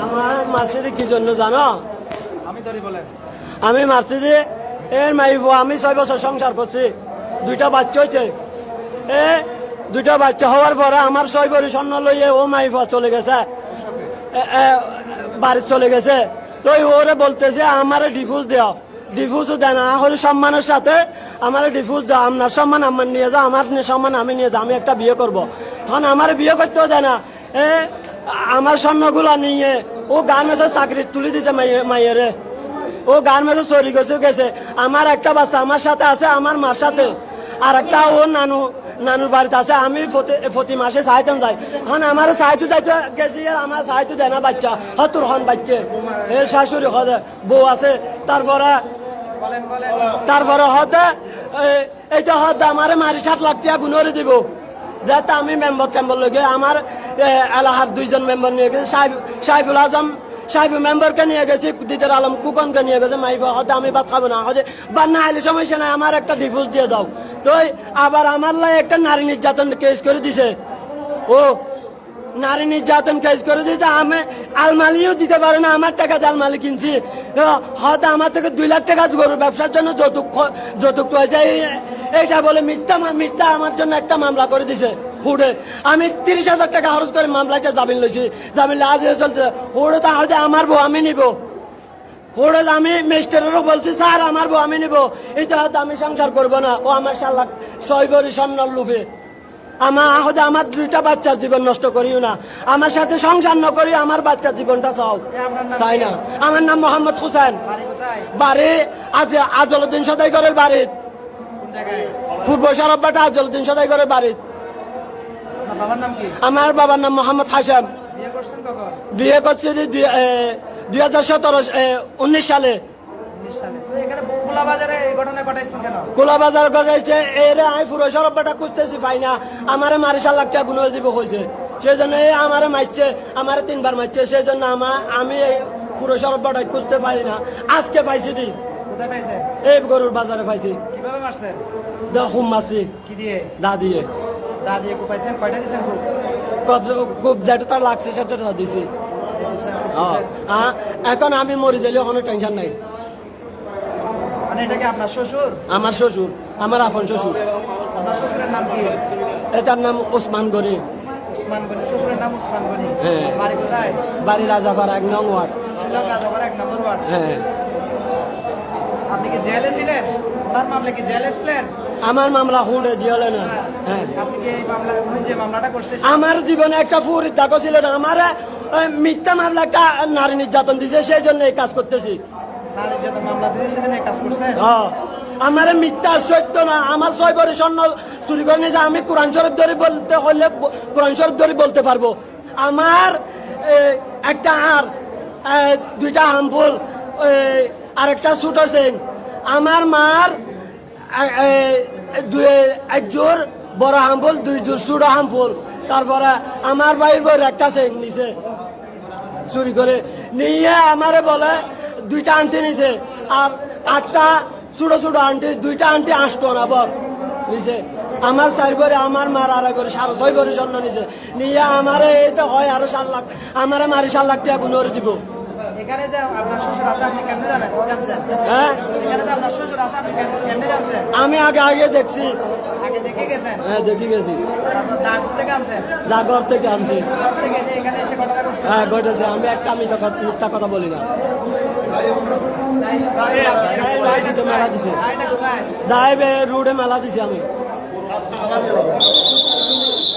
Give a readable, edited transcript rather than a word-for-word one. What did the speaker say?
আমার মাসিদি কি জন্য জানো? আমি মাসিদি এর মাইব, আমি 6 বছর সংসার করছি, 2টা বাচ্চা হয়েছে। দুইটা বাচ্চা হওয়ার পরে আমার 6 ভরি স্বর্ণ লইয়ে ও মাইব চলে গেছে, বাড়ি চলে গেছে। তো ওরে বলতেছে আমারে ডিভোর্স দেওয়া, ডিভোর্সও দেয় না, হলে সম্মানের সাথে আমার ডিভোর্স দাও, আপনার সম্মান আমার নিয়ে যাও, আমার সম্মান আমি নিয়ে যাও, আমি একটা বিয়ে করব। এখন আমার বিয়ে করতেও দেয় না, আমার স্বর্ণগুলা নিয়ে ও গার্মেন্টসের চাকরি তুলে দিছে মাইয়েরে, ও গার্মেন্টসে চুরি গেছে। আমার একটা বাচ্চা আমার সাথে আছে, আমার মার সাথে, আর একটা ও নানুর বাড়িতে আছে। আমি প্রতি মাসে সাহায্য যাই, এখন আমার সাহায্য যাইতে গেছি, আর আমার সাহায্য দেয় না বাচ্চা হতুর হন বাচ্চা, এর শাশুড়ি হতে বউ আছে। তারপরে হতে এইটা হতে আমার মারি 7 লাখ টাকা গুণরে দিব, যাতে আমি মেম্বার লগে আমার এলাহার 2জন মেম্বার নিয়ে গেছি, সাইফুল আজম সাইফুল মেম্বারকে নিয়ে গেছি, দিদার আলম কুকনকে নিয়ে গেছে। মাইফা হতে আমি ভাত খাবো না, হতে বা না হলে সমস্যা নাই, আমার একটা ডিভোর্স দিয়ে দাও। তো আবার আমার লাই একটা নারী নির্যাতন কেস করে দিছে, ও নারী নির্যাতন কেস করে দিয়েছে। আমি আলমালিও দিতে পারে না, আমার টাকা দিয়ে আলমালি কিনছি, হয়তো আমার থেকে 2 লাখ টাকা গরুর ব্যবসার জন্য যৌতুক হয়েছে। এইটা বলে মিথ্যা আমার জন্য একটা মামলা করে দিছে হুড়ে। আমি 30,000 টাকা খরচ করে মামলাটা জামিন লইছি, জামিন আজ চলছে। হুড়ে তো হয়তো আমার বউ আমি নিব, হুড়ে আমি মিস্টারেরও বলছি স্যার আমার বউ আমি নিব, এটা হয়তো আমি সংসার করবো না। ও আমার 6 ভরি স্বর্ণর লোভে আমার 2টা বাচ্চার জীবন নষ্ট করিও না, আমার সাথে সংসার ন করি, আমার বাচ্চার জীবনটা চাই না। আমার নাম মোহাম্মদ হুসেন, বাড়ি আজলউদ্দিন সদাইগরের বাড়ি, পূর্ব সরববাটা আজলউদ্দিন সদাইগরের বাড়ি। আমার বাবার নাম মোহাম্মদ হাশেম। বিয়ে করছি 2019 সালে। কোলাবাজার ঘটাইছে, এরে আমি পুরো সরববাটা খুঁজতেছি পাই না, আমারে মারি 7 লাখ টাকা গুণরে দিব হয়েছে। সেই জন্য আমারে মারছে, আমারে 3বার মারছে। সেই জন্য আমি এই পুরো সরববাটা খুঁজতে পারি না। আজকে পাইছি দি, এই গরুর বাজারে পাইছি। কিভাবে মারছেন? খুব মারছি। কি দিয়ে? দা দিয়ে। দা দিয়ে খুব পাইছেন? কয়টা দিয়েছেন খুব? খুব যেটা তার লাগছে সেটা দিছি। এখন আমি মরে গেলে কোনো টেনশন নাই। মানে এটা কি আপনার শ্বশুর? আমার শ্বশুর, আমার আপন শ্বশুর। আপনার শ্বশুরের নাম কি? এটার নাম ওসমান গনি। ওসমান গনি, শ্বশুরের নাম ওসমান গনি। হ্যাঁ। বাড়ি কোথায়? বাড়ি রাজাপাড়া 1 নং ওয়ার্ড। রাজাপাড়া 1 নম্বর ওয়ার্ড। হ্যাঁ। আপনি কি জেলে ছিলেন? ওনার মামলা কি জেলে ছিলেন? আমার মামলা হুঁড়ে জিয়লে না। হ্যাঁ। আপনি কি এই মামলা, উনি যে মামলাটা করছে, আমার জীবনে একটা ফুরির দাগ ছিল না, আমার মিথ্যা মামলা একটা নারী নির্যাতন দিছে, সেই জন্য এই কাজ করতেছি। নারী নির্যাতন মামলা দিয়ে সেদিন এই কাজ করছে? হ্যাঁ। আমার মিথ্যা সত্য না, আমার 6 ভরি স্বর্ণ চুরি করে নিয়ে, আমি কোরআন শরীফ ধরে বলতে হলে কোরআন শরীফ ধরে বলতে পারবো। আমার একটা আর 2টা হামফুল, আর একটা ছোট চেন। আমার মার 1 জোর বড় হামফুল, 2 জোর ছোট হামফুল। তারপরে আমার ভাইয়ের বউর একটা চেন নিছে চুরি করে নিয়ে, আমারে বলে 2টা আনতে নিছে, আর 8টা ছোট ছোট আন্টি, 2টা আন্টি 8 টাকা বর নিছে। আমার 4 ভরি, আমার মার 2.5 ভরি, 6.5 ভরি স্বর্ণ নিছে নিয়ে আমারে এই তো হয় আরো 7 লাখ, আমারে মারি 7 লাখ টাকা গুণরে দিব। এখানে যে আপনার শ্বশুর আছে আপনি কেমনে জানছেন? হ্যাঁ, এখানে যে আপনার শ্বশুর আছে আপনি কেমনে জানছেন? আমি আগে দেখছি। আগে দেখে গেছেন? হ্যাঁ, দেখে গেছি। দাগর থেকে আনছেন? দাগর থেকে আনছি। এখানে এসে ঘটনা করছেন? হ্যাঁ, ঘটেছে। আমি একটা মিথ্যা কথা বলি না। মেলা দিছে, দাইবে রোডে মেলা দিছে আমি।